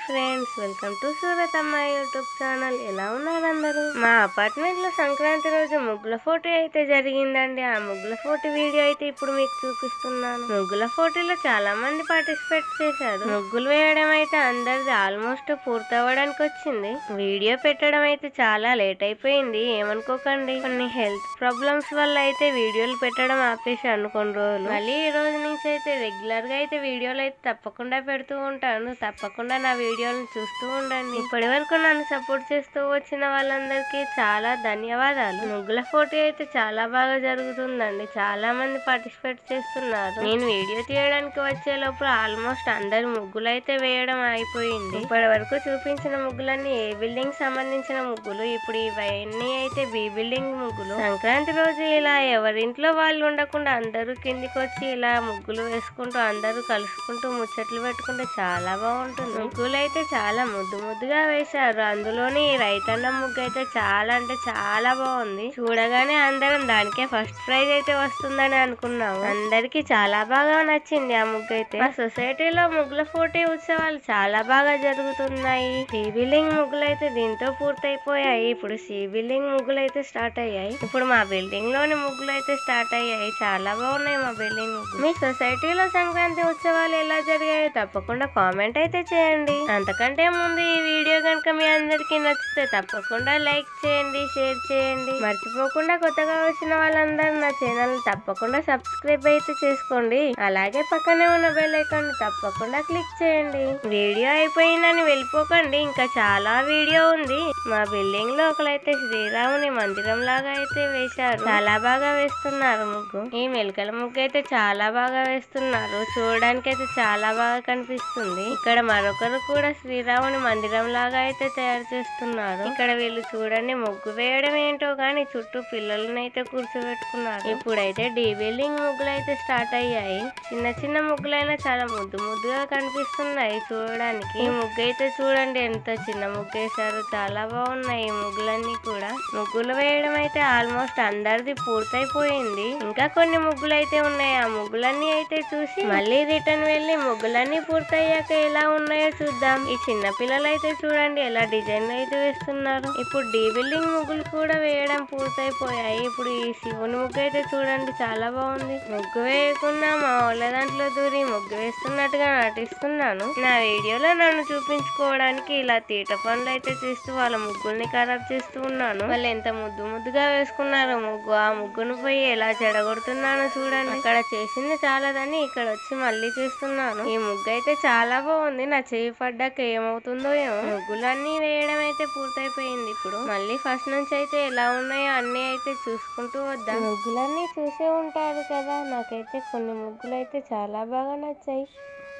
Friends, welcome to Suratamma YouTube channel. ఎలా ఉన్నారు అందరూ? మా అపార్ట్మెంట్ లో సంక్రాంతి రోజు ముగ్గుల పోటీ అయితే జరిగిందండి. ఆ ముగ్గుల పోటీ వీడియో అయితే ఇప్పుడు మీకు చూపిస్తున్నాను. ముగ్గుల పోటీలో చాలా మంది పార్టిసిపేట్ చేశారు. ముగ్గులు వేయడం అయితే అందరిది ఆల్మోస్ట్ పూర్తవడానికి వచ్చింది. వీడియో పెట్టడం అయితే చాలా లేట్ అయిపోయింది, ఏమనుకోకండి. కొన్ని హెల్త్ ప్రాబ్లమ్స్ వల్ల అయితే వీడియోలు పెట్టడం ఆపేశాను కొన్ని రోజులు. మళ్ళీ ఈ రోజు నుంచి అయితే రెగ్యులర్ గా అయితే వీడియోలు అయితే తప్పకుండా పెడుతూ ఉంటాను. తప్పకుండా నా వీడియోలను చూస్తూ ఉండండి. ఇప్పటి వరకు నన్ను సపోర్ట్ చేస్తూ వచ్చిన వాళ్ళందరికీ చాలా ధన్యవాదాలు. ముగ్గుల పోటీ అయితే చాలా బాగా జరుగుతుందండి. చాలా మంది పార్టిసిపేట్ చేస్తున్నారు. నేను వీడియో తీయడానికి వచ్చే లోపల ఆల్మోస్ట్ అందరు ముగ్గులు అయితే వేయడం అయిపోయింది. ఇప్పటి వరకు చూపించిన ముగ్గులన్నీ ఏ బిల్డింగ్ సంబంధించిన ముగ్గులు. ఇప్పుడు ఇవన్నీ అయితే బి బిల్డింగ్ ముగ్గులు. సంక్రాంతి రోజు ఇలా ఎవరింట్లో వాళ్ళు ఉండకుండా అందరూ కిందికి వచ్చి ఇలా ముగ్గులు వేసుకుంటూ అందరూ కలుసుకుంటూ ముచ్చట్లు పెట్టుకుంటే చాలా బాగుంటుంది. ముగ్గులు అయితే చాలా ముద్దు ముద్దుగా వేశారు. అందులోని రైతన్న ముగ్గు అయితే చాలా అంటే చాలా బాగుంది. చూడగానే అందరం దానికే ఫస్ట్ ప్రైజ్ అయితే వస్తుందని అనుకున్నాము. అందరికి చాలా బాగా నచ్చింది ఆ ముగ్గు అయితే. మా సొసైటీలో ముగ్గుల పోటీ ఉత్సవాలు చాలా బాగా జరుగుతున్నాయి. సి బిల్డింగ్ ముగ్గులు అయితే దీంతో పూర్తయిపోయాయి. ఇప్పుడు సి బిల్డింగ్ ముగ్గులు అయితే స్టార్ట్ అయ్యాయి. ఇప్పుడు మా బిల్డింగ్ లోని ముగ్గులు అయితే స్టార్ట్ అయ్యాయి. చాలా బాగున్నాయి మా బిల్డింగ్ ముగ్గులు. మీ సొసైటీలో సంక్రాంతి ఉత్సవాలు ఎలా జరిగాయో తప్పకుండా కామెంట్ అయితే చేయండి. అంతకంటే ముందు ఈ వీడియో కనుక మీ అందరికి నచ్చితే తప్పకుండా లైక్ చేయండి, షేర్ చేయండి. మర్చిపోకుండా కొత్తగా వచ్చిన వాళ్ళందరూ నా ఛానల్ తప్పకుండా సబ్స్క్రైబ్ అయితే చేసుకోండి. అలాగే పక్కనే ఉన్న బెల్ ఐకాన్ తప్పకుండా క్లిక్ చేయండి. వీడియో అయిపోయిందని వెళ్ళిపోకండి, ఇంకా చాలా వీడియో ఉంది. మా బిల్డింగ్ లో ఒకలైతే శ్రీరాముని మందిరం లాగా అయితే వేశారు. చాలా బాగా వేస్తున్నారు ముగ్గు. ఈ మెలకల ముగ్గు అయితే చాలా బాగా వేస్తున్నారు. చూడడానికి అయితే చాలా బాగా కనిపిస్తుంది. ఇక్కడ మరొకరు కూడా శ్రీరాముని మందిరం లాగా అయితే తయారు చేస్తున్నారు. ఇక్కడ వీళ్ళు చూడండి, ముగ్గు వేయడం ఏంటో గానీ చుట్టూ పిల్లలను అయితే కూర్చోబెట్టుకున్నారు. ఇప్పుడైతే డీ బిల్డింగ్ ముగ్గులు అయితే స్టార్ట్ అయ్యాయి. చిన్న చిన్న ముగ్గులైనా చాలా ముద్దు ముద్దుగా కనిపిస్తున్నాయి చూడడానికి. ఈ ముగ్గు అయితే చూడండి ఎంత చిన్న ముగ్గు వేశారు. చాలా బాగున్నాయి ఈ ముగ్గులన్నీ కూడా. ముగ్గులు వేయడం అయితే ఆల్మోస్ట్ అందరిది పూర్తయిపోయింది. ఇంకా కొన్ని ముగ్గులు అయితే ఉన్నాయి. ఆ ముగ్గులన్నీ అయితే చూసి మళ్ళీ రిటర్న్ వెళ్ళి ముగ్గులన్నీ పూర్తయ్యాక ఎలా ఉన్నాయో చూద్దాం. ఈ చిన్న పిల్లలు అయితే చూడండి ఎలా డిజైన్ అయితే వేస్తున్నారు. ఇప్పుడు డీ బిల్డింగ్ ముగ్గులు కూడా వేయడం పూర్తయిపోయాయి. ఇప్పుడు ఈ శివుని ముగ్గు అయితే చూడండి చాలా బాగుంది. ముగ్గు వేయకుండా మా వాళ్ళ దాంట్లో దూరి ముగ్గు వేస్తున్నట్టుగా నటిస్తున్నాను. నా వీడియోలో నన్ను చూపించుకోవడానికి ఇలా తీట పనులు అయితే చేస్తూ వాళ్ళ ముగ్గుల్ని ఖరాబ్ చేస్తూ ఉన్నాను. వాళ్ళు ఎంత ముద్దు ముద్దుగా వేసుకున్నారు ముగ్గు. ఆ ముగ్గును పోయి ఎలా చెడగొడుతున్నానో చూడండి. అక్కడ చేసింది చాలాదని ఇక్కడ వచ్చి మళ్ళీ చేస్తున్నాను. ఈ ముగ్గు అయితే చాలా బాగుంది. నా చేయి పడ్డాక ఏమవుతుందో ఏమో. ముగ్గులన్నీ వేయడం అయితే పూర్తయిపోయింది. ఇప్పుడు మళ్ళీ ఫస్ట్ నుంచి అయితే ఎలా ఉన్నాయో అన్ని అయితే చూసుకుంటూ వద్దాం. ముగ్గులన్నీ చూసే ఉంటారు కదా. నాకైతే కొన్ని ముగ్గులు అయితే చాలా బాగా నచ్చాయి.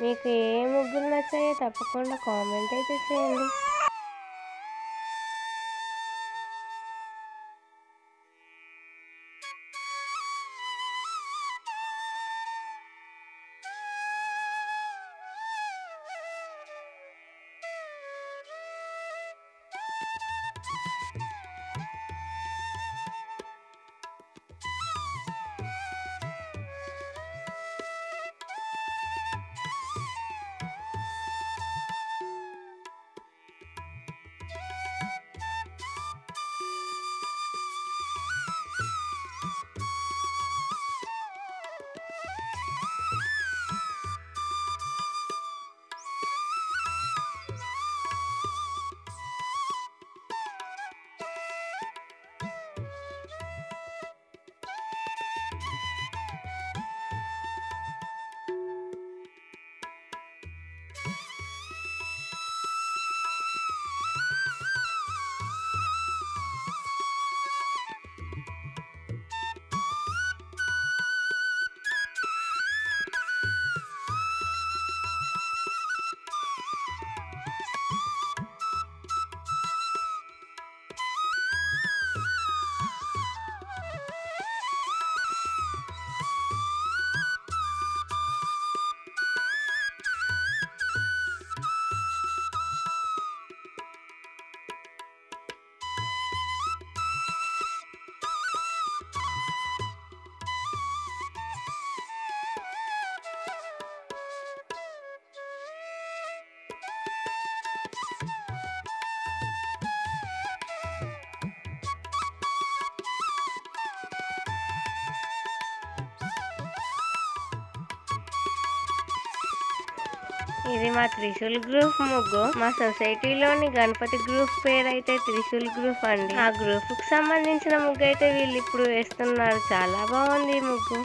మీకు ఏ ముగ్గులు నచ్చాయో తప్పకుండా కామెంట్ అయితే చేయండి. ఇది మా త్రిశూల్ గ్రూప్ ముగ్గు. మా సొసైటీలోని గణపతి గ్రూప్ పేరు అయితే త్రిశూల్ గ్రూప్ అండి. ఆ గ్రూప్ కు సంబంధించిన ముగ్గు అయితే వీళ్ళు ఇప్పుడు వేస్తున్నారు. చాలా బాగుంది ఈ ముగ్గు.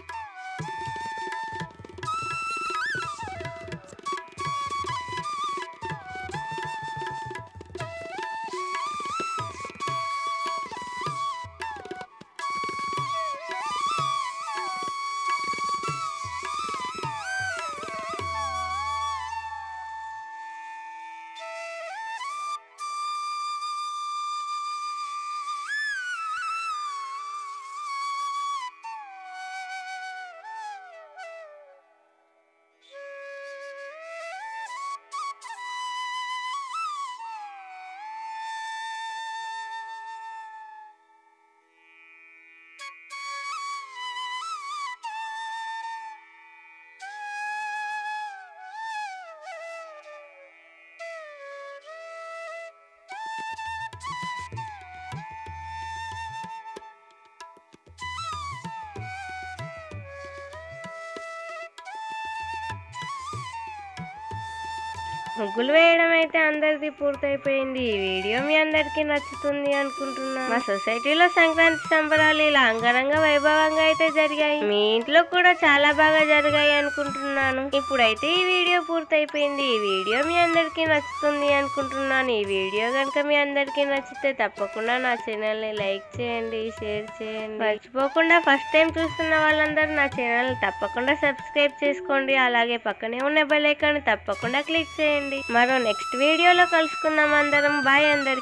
ముగ్గులు వేయడం అయితే అందరిది పూర్తయిపోయింది. ఈ వీడియో మీ అందరికి నచ్చుతుంది అనుకుంటున్నాను. మా సొసైటీలో సంక్రాంతి సంబరాలు ఇలా అంగరంగ వైభవంగా అయితే జరిగాయి. మీ ఇంట్లో కూడా చాలా బాగా జరిగాయి అనుకుంటున్నాను. ఇప్పుడైతే ఈ వీడియో పూర్తయిపోయింది. ఈ వీడియో మీ అందరికి నచ్చుతుంది అనుకుంటున్నాను. ఈ వీడియో కనుక మీ అందరికి నచ్చితే తప్పకుండా నా ఛానల్ ని లైక్ చేయండి, షేర్ చేయండి. మర్చిపోకుండా ఫస్ట్ టైం చూస్తున్న వాళ్ళందరూ నా ఛానల్ తప్పకుండా సబ్స్క్రైబ్ చేసుకోండి. అలాగే పక్కనే ఉన్న బెల్ ఐకాన్ తప్పకుండా క్లిక్ చేయండి. మరో నెక్స్ట్ వీడియోలో కలుసుకుందాం అందరం. బాయ్ అందరికి.